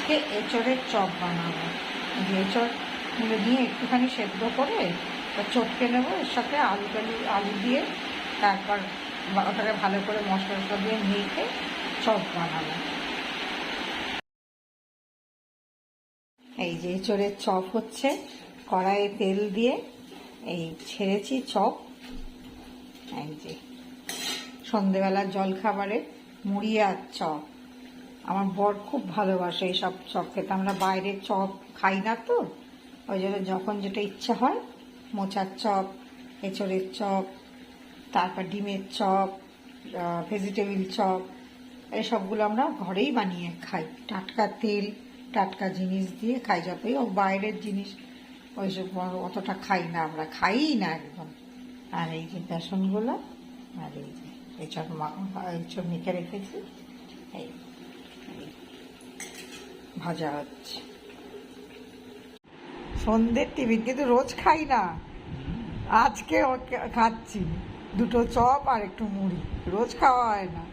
আজকে এঁচড়ের চপ বানাবো। এঁচড় নিয়ে একটুখানি সেদ্ধ করে চটকে নেবো, এর সাথে আলু দিয়ে তারপর ওটাকে ভালো করে মশলা টশলা দিয়ে মেখে চপ বানাবো। এই যে এঁচড়ের চপ হচ্ছে, কড়াইয়ে তেল দিয়ে এই ছেড়েছি চপ। এই যে সন্ধেবেলার জলখাবারে মুড়ি আর চপ। আমার বর খুব ভালোবাসে এইসব চপ খেতে। আমরা বাইরের চপ খাই না তো, ওই জন্য যখন যেটা ইচ্ছা হয়, মোচার চপ, এঁচড়ের চপ, তারপর ডিমের চপ, ভেজিটেবিল চপ, এইসবগুলো আমরা ঘরেই বানিয়ে খাই। টাটকা তেল, টাটকা জিনিস দিয়ে খাই। যতই হোক বাইরের জিনিস ওইসব অতটা খাই না, আমরা খাইই না একদম। আর এই যে বেসনগুলো, আর এই যে এঁচড় মেখে রেখেছি, এই ভাজা হচ্ছে। সন্ধ্যের টিফিন কিন্তু রোজ খাই না, আজকে খাচ্ছি দুটো চপ আর একটু মুড়ি, রোজ খাওয়া হয় না।